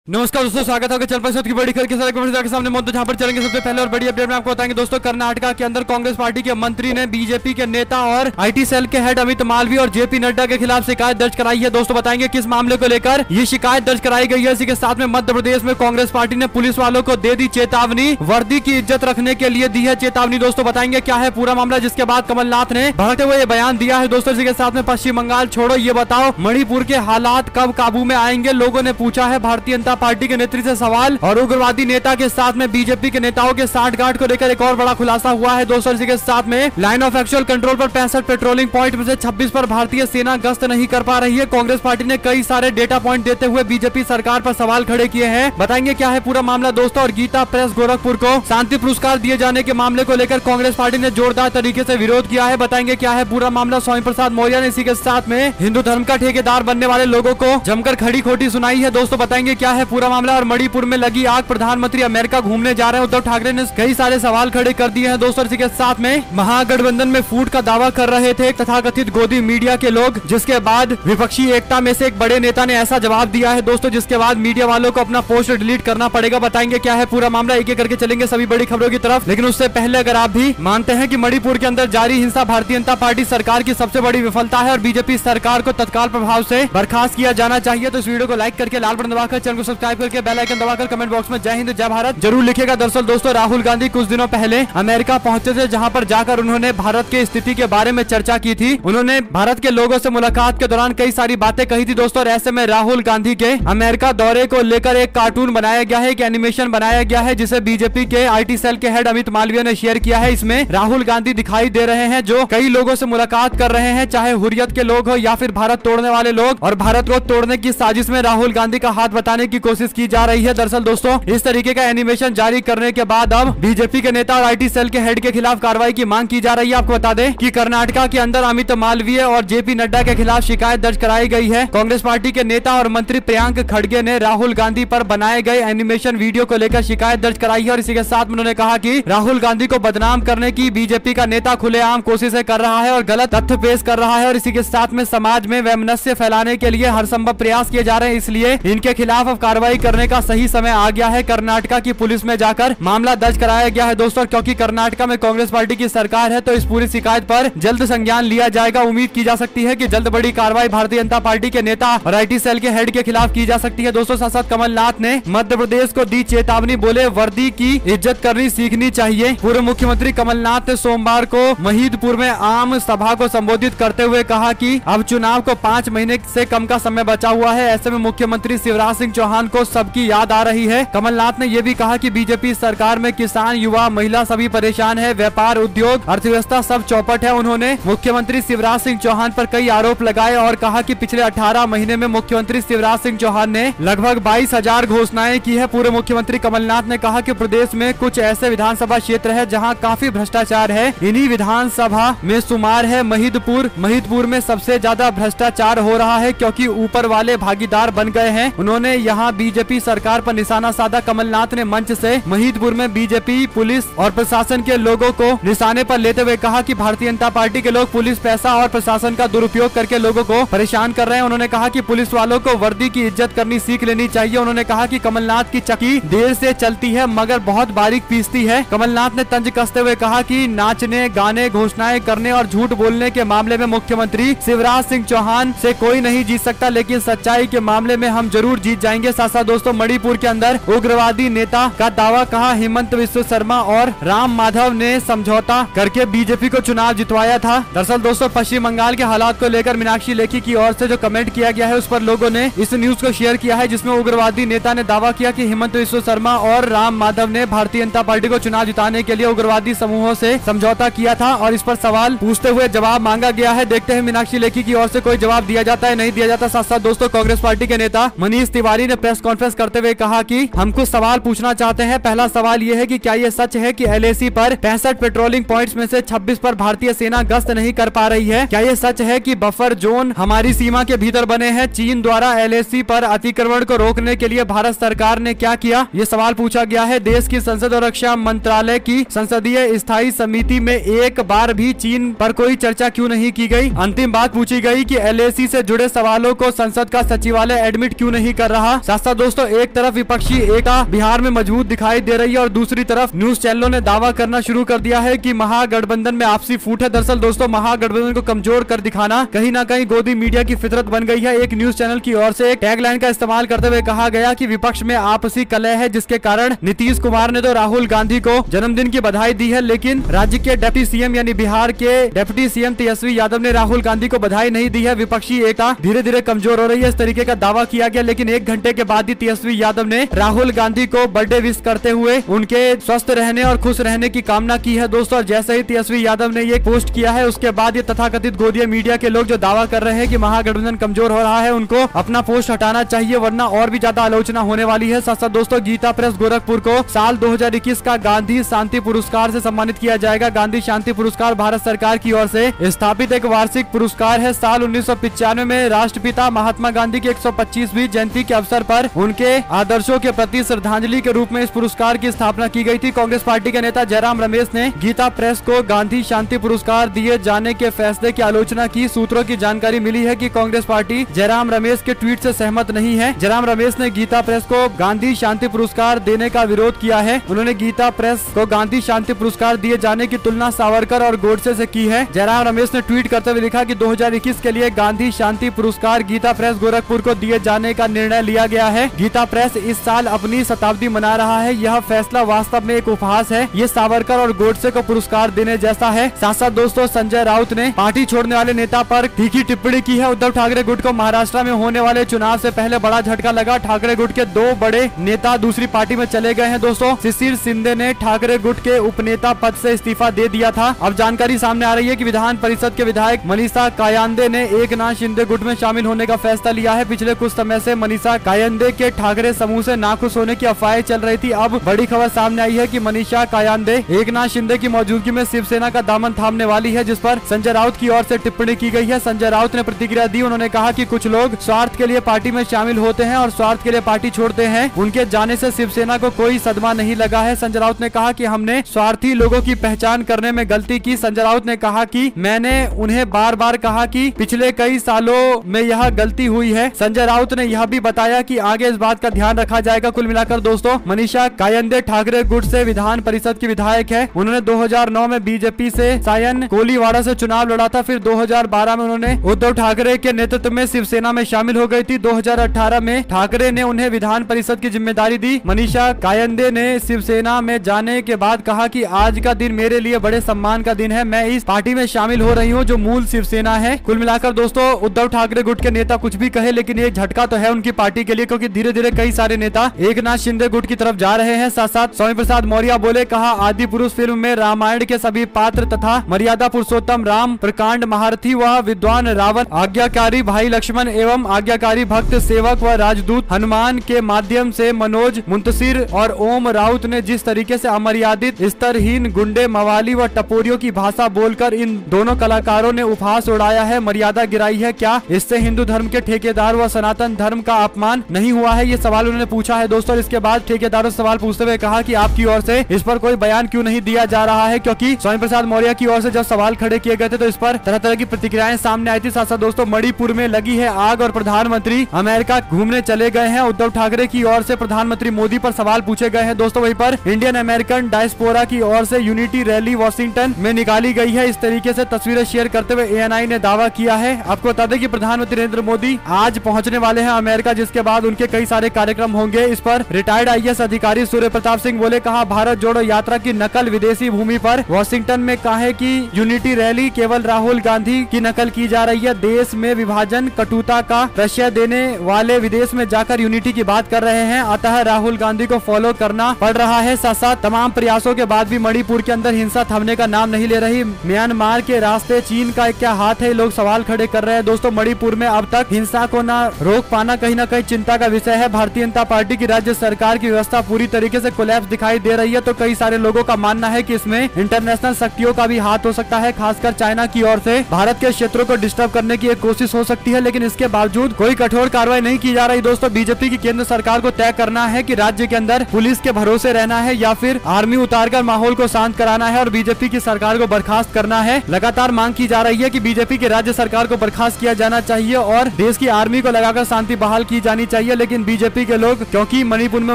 नमस्कार दोस्तों, स्वागत है चल की बड़ी खबर के साथ के सामने मौजूद, जहां पर चलेंगे सबसे पहले और बड़ी अपडेट में आपको बताएंगे दोस्तों। कर्नाटका के अंदर कांग्रेस पार्टी के मंत्री ने बीजेपी के नेता और आईटी सेल के हेड अमित मालवीय और जेपी नड्डा के खिलाफ शिकायत दर्ज कराई है। दोस्तों बताएंगे किस मामले को लेकर ये शिकायत दर्ज कराई गई है। इसी के साथ में मध्य प्रदेश में कांग्रेस पार्टी ने पुलिस वालों को दे दी चेतावनी, वर्दी की इज्जत रखने के लिए दी है चेतावनी। दोस्तों बताएंगे क्या है पूरा मामला, जिसके बाद कमलनाथ ने भड़कते हुए बयान दिया है। दोस्तों इसी के साथ में पश्चिम बंगाल छोड़ो, ये बताओ मणिपुर के हालात कब काबू में आएंगे, लोगों ने पूछा है भारतीय जनता पार्टी के नेतृत्व सवाल। और उग्रवादी नेता के साथ में बीजेपी के नेताओं के साठगांठ को लेकर एक और बड़ा खुलासा हुआ है। दोस्तों इसी के साथ में लाइन ऑफ एक्चुअल कंट्रोल पर 65 पेट्रोलिंग पॉइंट में से 26 पर भारतीय सेना गश्त नहीं कर पा रही है। कांग्रेस पार्टी ने कई सारे डेटा पॉइंट देते हुए बीजेपी सरकार पर सवाल खड़े किए हैं। बताएंगे क्या है पूरा मामला दोस्तों। और गीता प्रेस गोरखपुर को शांति पुरस्कार दिए जाने के मामले को लेकर कांग्रेस पार्टी ने जोरदार तरीके से विरोध किया है। बताएंगे क्या है पूरा मामला। स्वामी प्रसाद मौर्य ने इसी के साथ में हिंदू धर्म का ठेकेदार बनने वाले लोगों को जमकर खड़ी खोटी सुनाई है। दोस्तों बताएंगे क्या है पूरा मामला। और मणिपुर में लगी आग, प्रधानमंत्री अमेरिका घूमने जा रहे हैं, उद्धव ठाकरे ने कई सारे सवाल खड़े कर दिए हैं। दोस्तों इसी के साथ में महागठबंधन में फूट का दावा कर रहे थे तथाकथित गोदी मीडिया के लोग, जिसके बाद विपक्षी एकता में से एक बड़े नेता ने ऐसा जवाब दिया है दोस्तों, जिसके बाद मीडिया वालों को अपना पोस्ट डिलीट करना पड़ेगा। बताएंगे क्या है पूरा मामला, एक एक करके चलेंगे सभी बड़ी खबरों की तरफ। लेकिन उससे पहले अगर आप भी मानते हैं कि मणिपुर के अंदर जारी हिंसा भारतीय जनता पार्टी सरकार की सबसे बड़ी विफलता है और बीजेपी सरकार को तत्काल प्रभाव से बर्खास्त किया जाना चाहिए, तो इस वीडियो को लाइक करके लाल बटन दबाकर चैनल को सब्सक्राइब करके बेल आइकन दबाकर कमेंट बॉक्स में जय हिंद जय भारत जरूर लिखेगा। दरअसल दोस्तों राहुल गांधी कुछ दिनों पहले अमेरिका पहुंचे थे, जहां पर जाकर उन्होंने भारत की स्थिति के बारे में चर्चा की थी। उन्होंने भारत के लोगों से मुलाकात के दौरान कई सारी बातें कही थी दोस्तों। और ऐसे में राहुल गांधी के अमेरिका दौरे को लेकर एक कार्टून बनाया गया है, एक एनिमेशन बनाया गया है, जिसे बीजेपी के आईटी सेल के हेड अमित मालवीय ने शेयर किया है। इसमें राहुल गांधी दिखाई दे रहे हैं जो कई लोगों से मुलाकात कर रहे हैं, चाहे हुर्रियत के लोग हो या फिर भारत तोड़ने वाले लोग। और भारत को तोड़ने की साजिश में राहुल गांधी का हाथ बताने की कोशिश की जा रही है। दरअसल दोस्तों इस तरीके का एनिमेशन जारी करने के बाद अब बीजेपी के नेता और आईटी सेल के हेड के खिलाफ कार्रवाई की मांग की जा रही है। आपको बता दें कि कर्नाटका के अंदर अमित मालवीय और जेपी नड्डा के खिलाफ शिकायत दर्ज कराई गई है। कांग्रेस पार्टी के नेता और मंत्री प्रियंक खड़गे ने राहुल गांधी पर बनाए गए एनिमेशन वीडियो को लेकर शिकायत दर्ज कराई है। और इसी के साथ में उन्होंने कहा कि राहुल गांधी को बदनाम करने की बीजेपी का नेता खुलेआम कोशिशें कर रहा है और गलत तथ्य पेश कर रहा है। और इसी के साथ में समाज में वैमनस्य फैलाने के लिए हर संभव प्रयास किए जा रहे हैं, इसलिए इनके खिलाफ अब कार्रवाई करने का सही समय आ गया है। कर्नाटका की पुलिस में जाकर मामला दर्ज कराया गया है दोस्तों। क्योंकि कर्नाटका में कांग्रेस पार्टी की सरकार है, तो इस पूरी शिकायत पर जल्द संज्ञान लिया जाएगा। उम्मीद की जा सकती है कि जल्द बड़ी कार्रवाई भारतीय जनता पार्टी के नेता और आईटी सेल के हेड के खिलाफ की जा सकती है दोस्तों। साथ साथ कमलनाथ ने मध्य प्रदेश को दी चेतावनी, बोले वर्दी की इज्जत करनी सीखनी चाहिए। पूर्व मुख्यमंत्री कमलनाथ ने सोमवार को महिदपुर में आम सभा को संबोधित करते हुए कहा कि अब चुनाव को 5 महीने से कम का समय बचा हुआ है। ऐसे में मुख्यमंत्री शिवराज सिंह चौहान को सबकी याद आ रही है। कमलनाथ ने यह भी कहा कि बीजेपी सरकार में किसान, युवा, महिला सभी परेशान है, व्यापार, उद्योग, अर्थव्यवस्था सब चौपट है। उन्होंने मुख्यमंत्री शिवराज सिंह चौहान पर कई आरोप लगाए और कहा कि पिछले 18 महीने में मुख्यमंत्री शिवराज सिंह चौहान ने लगभग 22,000 घोषणाएं की है। पूर्व मुख्यमंत्री कमलनाथ ने कहा कि प्रदेश में कुछ ऐसे विधानसभा क्षेत्र है जहां काफी भ्रष्टाचार है। इन्हीं विधानसभा में शुमार है महिदपुर में सबसे ज्यादा भ्रष्टाचार हो रहा है, क्योंकि ऊपर वाले भागीदार बन गए हैं। उन्होंने यहाँ बीजेपी सरकार पर निशाना साधा। कमलनाथ ने मंच से महिदपुर में बीजेपी, पुलिस और प्रशासन के लोगों को निशाने पर लेते हुए कहा कि भारतीय जनता पार्टी के लोग पुलिस, पैसा और प्रशासन का दुरुपयोग करके लोगों को परेशान कर रहे हैं। उन्होंने कहा कि पुलिस वालों को वर्दी की इज्जत करनी सीख लेनी चाहिए। उन्होंने कहा कि कमलनाथ की चक्की देर से चलती है मगर बहुत बारीक पीसती है। कमलनाथ ने तंज कसते हुए कहा कि नाचने, गाने, घोषणाएं करने और झूठ बोलने के मामले में मुख्यमंत्री शिवराज सिंह चौहान से कोई नहीं जीत सकता, लेकिन सच्चाई के मामले में हम जरूर जीत जाएंगे। साथ साथ दोस्तों मणिपुर के अंदर उग्रवादी नेता का दावा, कहा हेमंत बिस्वा शर्मा और राम माधव ने समझौता करके बीजेपी को चुनाव जितवाया था। दरअसल दोस्तों पश्चिम बंगाल के हालात को लेकर मीनाक्षी लेखी की ओर से जो कमेंट किया गया है उस पर लोगों ने इस न्यूज को शेयर किया है, जिसमें उग्रवादी नेता ने दावा किया कि हेमंत बिस्वा शर्मा और राम माधव ने भारतीय जनता पार्टी को चुनाव जिताने के लिए उग्रवादी समूहों से समझौता किया था। और इस पर सवाल पूछते हुए जवाब मांगा गया है। देखते हैं मीनाक्षी लेखी की ओर से कोई जवाब दिया जाता है, नहीं दिया जाता। साथ साथ दोस्तों कांग्रेस पार्टी के नेता मनीष तिवारी ने प्रेस कॉन्फ्रेंस करते हुए कहा कि हम कुछ सवाल पूछना चाहते हैं। पहला सवाल ये है कि क्या ये सच है कि एलएसी पर 65 पेट्रोलिंग पॉइंट्स में से 26 पर भारतीय सेना गश्त नहीं कर पा रही है? क्या ये सच है कि बफर जोन हमारी सीमा के भीतर बने हैं? चीन द्वारा एलएसी पर अतिक्रमण को रोकने के लिए भारत सरकार ने क्या किया? ये सवाल पूछा गया है। देश की संसद और रक्षा मंत्रालय की संसदीय स्थायी समिति में एक बार भी चीन पर कोई चर्चा क्यों नहीं की गई? अंतिम बात पूछी गई कि एलएसी से जुड़े सवालों को संसद का सचिवालय एडमिट क्यों नहीं कर रहा? साथ साथ दोस्तों एक तरफ विपक्षी एकता बिहार में मजबूत दिखाई दे रही है और दूसरी तरफ न्यूज चैनलों ने दावा करना शुरू कर दिया है कि महागठबंधन में आपसी फूट है। दरअसल दोस्तों महागठबंधन को कमजोर कर दिखाना कहीं ना कहीं गोदी मीडिया की फितरत बन गई है। एक न्यूज चैनल की ओर से एक टैगलाइन का इस्तेमाल करते हुए कहा गया कि विपक्ष में आपसी कलह है, जिसके कारण नीतीश कुमार ने तो राहुल गांधी को जन्मदिन की बधाई दी है, लेकिन राज्य के डिप्टी सीएम यानी बिहार के डिप्टी सीएम तेजस्वी यादव ने राहुल गांधी को बधाई नहीं दी है। विपक्षी एकता धीरे धीरे कमजोर हो रही है, इस तरीके का दावा किया गया। लेकिन एक घंटे के बाद ही तेजस्वी यादव ने राहुल गांधी को बर्थडे विश करते हुए उनके स्वस्थ रहने और खुश रहने की कामना की है दोस्तों। जैसे ही तेजस्वी यादव ने ये पोस्ट किया है उसके बाद ये तथाकथित गोदिया मीडिया के लोग जो दावा कर रहे हैं कि महागठबंधन कमजोर हो रहा है, उनको अपना पोस्ट हटाना चाहिए, वरना और भी ज्यादा आलोचना होने वाली है। साथ साथ दोस्तों गीता प्रेस गोरखपुर को साल 2021 का गांधी शांति पुरस्कार से सम्मानित किया जाएगा। गांधी शांति पुरस्कार भारत सरकार की ओर से स्थापित एक वार्षिक पुरस्कार है। साल 1995 में राष्ट्रपिता महात्मा गांधी की 125वीं जयंती के अवसर पर उनके आदर्शों के प्रति श्रद्धांजलि के रूप में इस पुरस्कार की स्थापना की गई थी। कांग्रेस पार्टी के नेता जयराम रमेश ने गीता प्रेस को गांधी शांति पुरस्कार दिए जाने के फैसले की आलोचना की। सूत्रों की जानकारी मिली है कि कांग्रेस पार्टी जयराम रमेश के ट्वीट से सहमत नहीं है। जयराम रमेश ने गीता प्रेस को गांधी शांति पुरस्कार देने का विरोध किया है। उन्होंने गीता प्रेस को गांधी शांति पुरस्कार दिए जाने की तुलना सावरकर और गोडसे से की है। जयराम रमेश ने ट्वीट करते हुए लिखा कि 2021 के लिए गांधी शांति पुरस्कार गीता प्रेस गोरखपुर को दिए जाने का निर्णय लिया गया है। गीता प्रेस इस साल अपनी शताब्दी मना रहा है। यह फैसला वास्तव में एक उपहास है। ये सावरकर और गोडसे को पुरस्कार देने जैसा है। साथ साथ दोस्तों संजय राउत ने पार्टी छोड़ने वाले नेता पर तीखी टिप्पणी की है। उद्धव ठाकरे गुट को महाराष्ट्र में होने वाले चुनाव से पहले बड़ा झटका लगा। ठाकरे गुट के 2 बड़े नेता दूसरी पार्टी में चले गए हैं दोस्तों। शिशिर शिंदे ने ठाकरे गुट के उपनेता पद से इस्तीफा दे दिया था। अब जानकारी सामने आ रही है कि विधान परिषद के विधायक मनीषा कायंदे ने एकनाथ शिंदे गुट में शामिल होने का फैसला लिया है। पिछले कुछ समय से मनीषा कायंदे के ठाकरे समूह से नाखुश होने की अफवाहें चल रही थी। अब बड़ी खबर सामने आई है कि मनीषा कायंदे एकनाथ शिंदे की मौजूदगी में शिवसेना का दामन थामने वाली है, जिस पर संजय राउत की ओर से टिप्पणी की गई है। संजय राउत ने प्रतिक्रिया दी। उन्होंने कहा कि कुछ लोग स्वार्थ के लिए पार्टी में शामिल होते हैं और स्वार्थ के लिए पार्टी छोड़ते हैं। उनके जाने से शिवसेना को कोई सदमा नहीं लगा है। संजय राउत ने कहा कि हमने स्वार्थी लोगों की पहचान करने में गलती की। संजय राउत ने कहा कि मैंने उन्हें बार बार कहा कि पिछले कई सालों में यह गलती हुई है। संजय राउत ने यह भी बताया कि आगे इस बात का ध्यान रखा जाएगा। कुल मिलाकर दोस्तों मनीषा कायंदे ठाकरे गुट से विधान परिषद की विधायक है। उन्होंने 2009 में बीजेपी से सायन कोलीवाड़ा से चुनाव लड़ा था। फिर 2012 में उन्होंने उद्धव ठाकरे के नेतृत्व में शिवसेना में शामिल हो गई थी। 2018 में ठाकरे ने उन्हें विधान परिषद की जिम्मेदारी दी। मनीषा कायंदे ने शिवसेना में जाने के बाद कहा कि आज का दिन मेरे लिए बड़े सम्मान का दिन है। मैं इस पार्टी में शामिल हो रही हूँ जो मूल शिवसेना है। कुल मिलाकर दोस्तों उद्धव ठाकरे गुट के नेता कुछ भी कहे, लेकिन ये झटका तो है उनकी पार्टी के लिए, क्योंकि धीरे धीरे कई सारे नेता एकनाथ शिंदे गुट की तरफ जा रहे हैं। साथ साथ स्वामी प्रसाद मौर्य बोले, कहा आदि पुरुष फिल्म में रामायण के सभी पात्र तथा मर्यादा पुरुषोत्तम राम, प्रकांड महारथी व विद्वान रावण, आज्ञाकारी भाई लक्ष्मण एवं आज्ञाकारी भक्त सेवक व राजदूत हनुमान के माध्यम से मनोज मुंतशिर और ओम राउत ने जिस तरीके से अमर्यादित स्तरहीन गुंडे मवाली व टपोरियों की भाषा बोलकर इन दोनों कलाकारों ने उपहास उड़ाया है, मर्यादा गिराई है, क्या इससे हिंदू धर्म के ठेकेदार व सनातन धर्म का अपमान नहीं हुआ है? ये सवाल उन्होंने पूछा है दोस्तों। इसके बाद ठेकेदारों से सवाल पूछते हुए कहा कि आपकी ओर से इस पर कोई बयान क्यों नहीं दिया जा रहा है, क्योंकि स्वामी प्रसाद मौर्य की ओर से जब सवाल खड़े किए गए थे तो इस पर तरह तरह की प्रतिक्रियाएं सामने आई थी। साथ साथ दोस्तों मणिपुर में लगी है आग और प्रधानमंत्री अमेरिका घूमने चले गए हैं। उद्धव ठाकरे की ओर से प्रधानमंत्री मोदी पर सवाल पूछे गए हैं दोस्तों। वहीं पर इंडियन अमेरिकन डायस्पोरा की ओर से यूनिटी रैली वॉशिंगटन में निकाली गई है। इस तरीके से तस्वीरें शेयर करते हुए एएनआई ने दावा किया है। आपको बता दें कि प्रधानमंत्री नरेंद्र मोदी आज पहुंचने वाले हैं अमेरिका, जिसके बाद उनके कई सारे कार्यक्रम होंगे। इस पर रिटायर्ड आईएएस अधिकारी सूर्य प्रताप सिंह बोले, कहा भारत जोड़ो यात्रा की नकल विदेशी भूमि पर वॉशिंगटन में कहा कि यूनिटी रैली केवल राहुल गांधी की नकल की जा रही है। देश में विभाजन कटुता का प्रश्रय देने वाले विदेश में जाकर यूनिटी की बात कर रहे हैं, अतः राहुल गांधी को फॉलो करना पड़ रहा है। साथ साथ तमाम प्रयासों के बाद भी मणिपुर के अंदर हिंसा थमने का नाम नहीं ले रही। म्यांमार के रास्ते चीन का क्या हाथ है, लोग सवाल खड़े कर रहे हैं दोस्तों। मणिपुर में अब तक हिंसा को न रोक पाना कहीं न कहीं चिंता का विषय है। भारतीय जनता पार्टी की राज्य सरकार की व्यवस्था पूरी तरीके से कोलैप्स दिखाई दे रही है, तो कई सारे लोगों का मानना है कि इसमें इंटरनेशनल शक्तियों का भी हाथ हो सकता है, खासकर चाइना की ओर से भारत के क्षेत्रों को डिस्टर्ब करने की एक कोशिश हो सकती है। लेकिन इसके बावजूद कोई कठोर कार्रवाई नहीं की जा रही दोस्तों। बीजेपी की केंद्र सरकार को तय करना है कि राज्य के अंदर पुलिस के भरोसे रहना है या फिर आर्मी उतारकर माहौल को शांत कराना है और बीजेपी की सरकार को बर्खास्त करना है। लगातार मांग की जा रही है कि बीजेपी की राज्य सरकार को बर्खास्त किया जाना चाहिए और देश की आर्मी को लगाकर शांति बहाल की जानी चाहिए। चाहिए, लेकिन बीजेपी के लोग क्योंकि मणिपुर में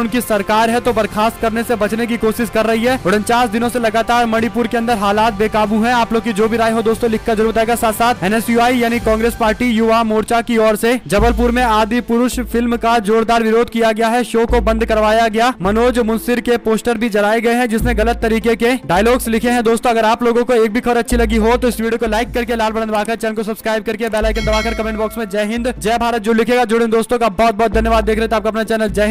उनकी सरकार है तो बर्खास्त करने से बचने की कोशिश कर रही है। 49 दिनों से लगातार मणिपुर के अंदर हालात बेकाबू हैं। आप लोग की जो भी राय हो दोस्तों लिखकर जरूर बताएगा। साथ साथ NSUI यानी कांग्रेस पार्टी युवा मोर्चा की ओर से जबलपुर में आदि पुरुष फिल्म का जोरदार विरोध किया गया है। शो को बंद करवाया गया। मनोज मुंसिर के पोस्टर भी जलाए गए हैं जिसमें गलत तरीके के डायलॉग्स लिखे हैं। दोस्तों अगर आप लोगों को एक भी खबर अच्छी लगी हो तो इस वीडियो को लाइक करके लाल बटन दबाकर चैनल को सब्सक्राइब करके बेल आइकन दबाकर कमेंट बॉक्स में जय हिंद जय भारत जो लिखेगा। जुड़े दोस्तों का बहुत बहुत धन्यवाद। देख रहे थे आपका अपना चैनल जय हिंद।